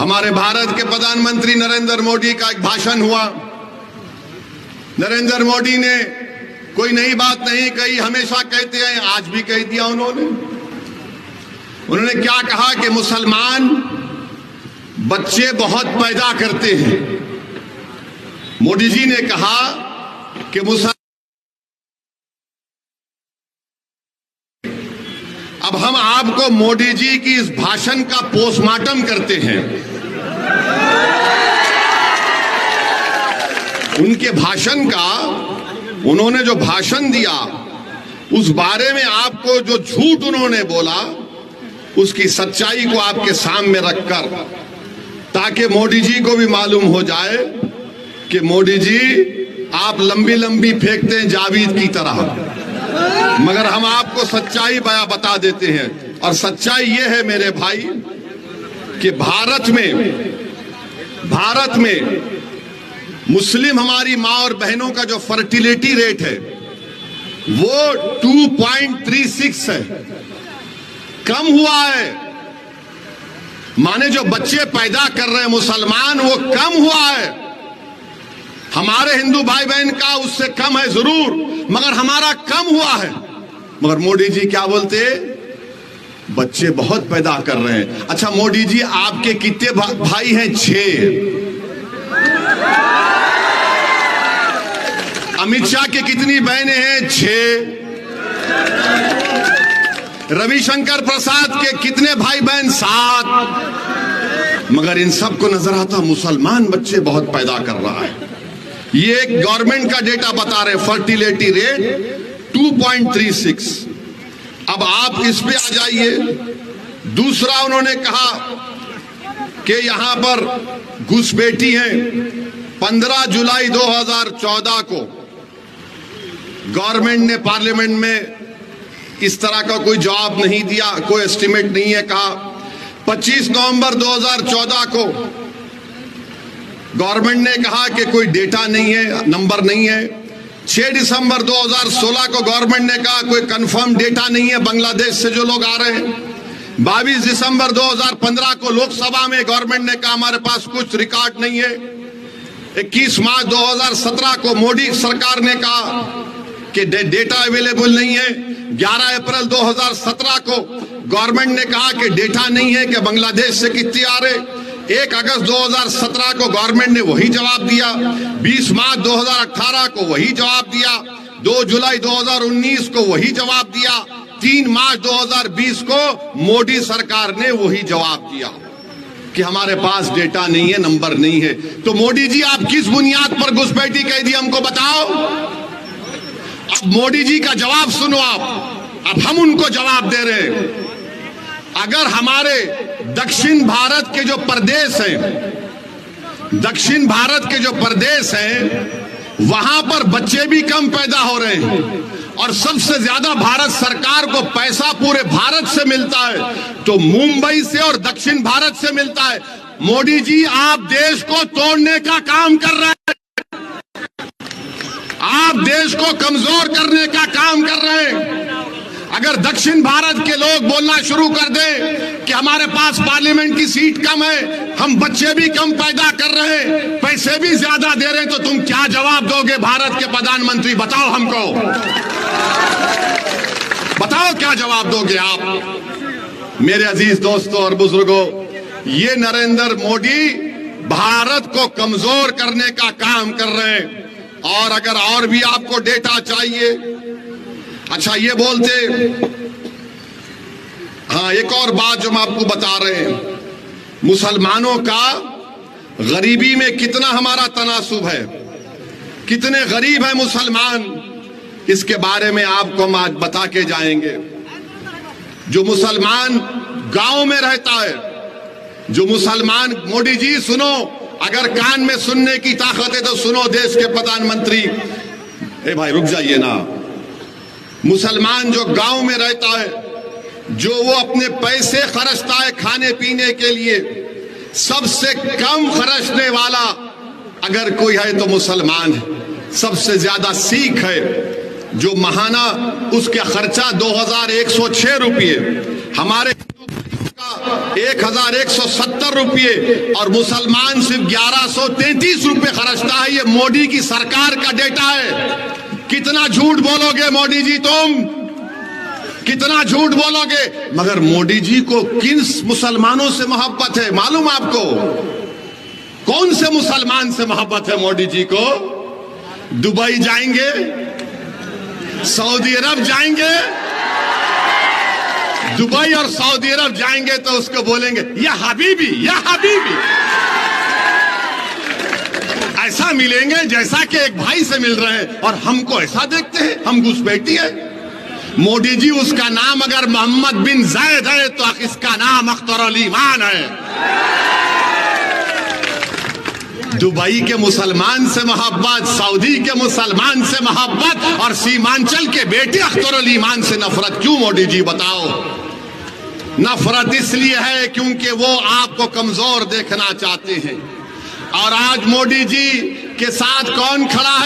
हमारे भारत के प्रधानमंत्री नरेंद्र मोदी का एक भाषण हुआ। नरेंद्र मोदी ने कोई नई बात नहीं कही, हमेशा कहते हैं, आज भी कह दिया उन्होंने क्या कहा कि मुसलमान बच्चे बहुत पैदा करते हैं। मोदी जी ने कहा कि अब हम आपको मोदी जी की इस भाषण का पोस्टमार्टम करते हैं। उनके भाषण का, उन्होंने जो भाषण दिया उस बारे में आपको जो झूठ उन्होंने बोला उसकी सच्चाई को आपके सामने रखकर, ताकि मोदी जी को भी मालूम हो जाए कि मोदी जी आप लंबी लंबी फेंकते हैं जावेद की तरह, मगर हम आपको सच्चाई बता देते हैं। और सच्चाई यह है मेरे भाई कि भारत में मुस्लिम हमारी माँ और बहनों का जो फर्टिलिटी रेट है वो 2.36 है, कम हुआ है। माने जो बच्चे पैदा कर रहे हैं मुसलमान वो कम हुआ है। हमारे हिंदू भाई बहन का उससे कम है जरूर, मगर हमारा कम हुआ है। मगर मोदी जी क्या बोलते, बच्चे बहुत पैदा कर रहे हैं। अच्छा मोदी जी आपके कितने भाई हैं? 6। अमित शाह के कितनी बहनें हैं? 6। रविशंकर प्रसाद के कितने भाई बहन? 7। मगर इन सबको नजर आता मुसलमान बच्चे बहुत पैदा कर रहा है। ये एक गवर्नमेंट का डेटा बता रहे, फर्टिलिटी रेट 2.36। अब आप इस पे आ जाइए। दूसरा उन्होंने कहा कि यहां पर घुसपैठी है। 15 जुलाई 2014 को गवर्नमेंट ने पार्लियामेंट में इस तरह का कोई जवाब नहीं दिया, कोई एस्टिमेट नहीं है। कहा 25 नवंबर 2014 को गवर्नमेंट ने कहा कि कोई डेटा नहीं है, नंबर नहीं है। 6 दिसंबर 2016 को गवर्नमेंट ने कहा कोई कंफर्म डेटा नहीं है बांग्लादेश से जो लोग आ रहे हैं। 22 दिसंबर 2015 को लोकसभा में गवर्नमेंट ने कहा हमारे पास कुछ रिकॉर्ड नहीं है। 21 मार्च 2017 को मोदी सरकार ने कहा कि डेटा अवेलेबल नहीं है। 11 अप्रैल 2017 को गवर्नमेंट ने कहा कि डेटा नहीं है कि बांग्लादेश से कितने आ रहे। 1 अगस्त 2017 को गवर्नमेंट ने वही जवाब दिया। 20 मार्च 2018 को वही जवाब दिया। 2 जुलाई 2019 को वही जवाब दिया। 3 मार्च 2020 को मोदी सरकार ने वही जवाब दिया कि हमारे पास डेटा नहीं है, नंबर नहीं है। तो मोदी जी आप किस बुनियाद पर घुसपैठी कह दी हमको बताओ। अब मोदी जी का जवाब सुनो आप। अब हम उनको जवाब दे रहे हैं। अगर हमारे दक्षिण भारत के जो प्रदेश हैं, वहां पर बच्चे भी कम पैदा हो रहे हैं और सबसे ज्यादा भारत सरकार को पैसा पूरे भारत से मिलता है, तो मुंबई से और दक्षिण भारत से मिलता है। मोदी जी आप देश को तोड़ने का काम कर रहे हैं, आप देश को कमजोर करने का काम कर रहे हैं। अगर दक्षिण भारत के लोग बोलना शुरू कर दें कि हमारे पास पार्लियामेंट की सीट कम है, हम बच्चे भी कम पैदा कर रहे हैं, पैसे भी ज्यादा दे रहे हैं, तो तुम क्या जवाब दोगे भारत के प्रधानमंत्री? बताओ हमको, बताओ क्या जवाब दोगे आप? मेरे अजीज दोस्तों और बुजुर्गों, ये नरेंद्र मोदी भारत को कमजोर करने का काम कर रहे हैं। और अगर और भी आपको डेटा चाहिए, अच्छा ये बोलते, हाँ एक और बात जो हम आपको बता रहे हैं, मुसलमानों का गरीबी में कितना हमारा तनासुब है, कितने गरीब है मुसलमान, इसके बारे में आपको हम आज बता के जाएंगे। जो मुसलमान गांव में रहता है, जो मुसलमान, मोदी जी सुनो, अगर कान में सुनने की ताकत है तो सुनो देश के प्रधानमंत्री। ए भाई रुक जाइए ना। मुसलमान जो गांव में रहता है, जो वो अपने पैसे खर्चता है खाने पीने के लिए, सबसे कम खर्चने वाला अगर कोई है तो मुसलमान है। सबसे ज्यादा सिख है, जो महाना उसका खर्चा 2106 रुपये। हमारे हिंदू भाइयों का 1170 रुपये और मुसलमान सिर्फ 1133 रुपये खर्चता है। ये मोदी की सरकार का डेटा है। कितना झूठ बोलोगे मोदी जी, तुम कितना झूठ बोलोगे? मगर मोदी जी को किन मुसलमानों से मोहब्बत है मालूम आपको? कौन से मुसलमान से मोहब्बत है मोदी जी को? दुबई जाएंगे, सऊदी अरब जाएंगे, दुबई और सऊदी अरब जाएंगे तो उसको बोलेंगे या हबीबी, या हबीबी। ऐसा मिलेंगे जैसा कि एक भाई से मिल रहे हैं, और हमको ऐसा देखते हैं, हम घुसपैठी है। मोदी जी, उसका नाम अगर मोहम्मद बिन जायद है तो इसका नाम अख्तर अली ईमान है। दुबई के मुसलमान से मोहब्बत, सऊदी के मुसलमान से मोहब्बत और सीमांचल के बेटे अख्तर अली ईमान से नफरत क्यों मोदी जी, बताओ? नफरत इसलिए है क्योंकि वो आपको कमजोर देखना चाहते हैं। और आज मोदी जी के साथ कौन खड़ा है?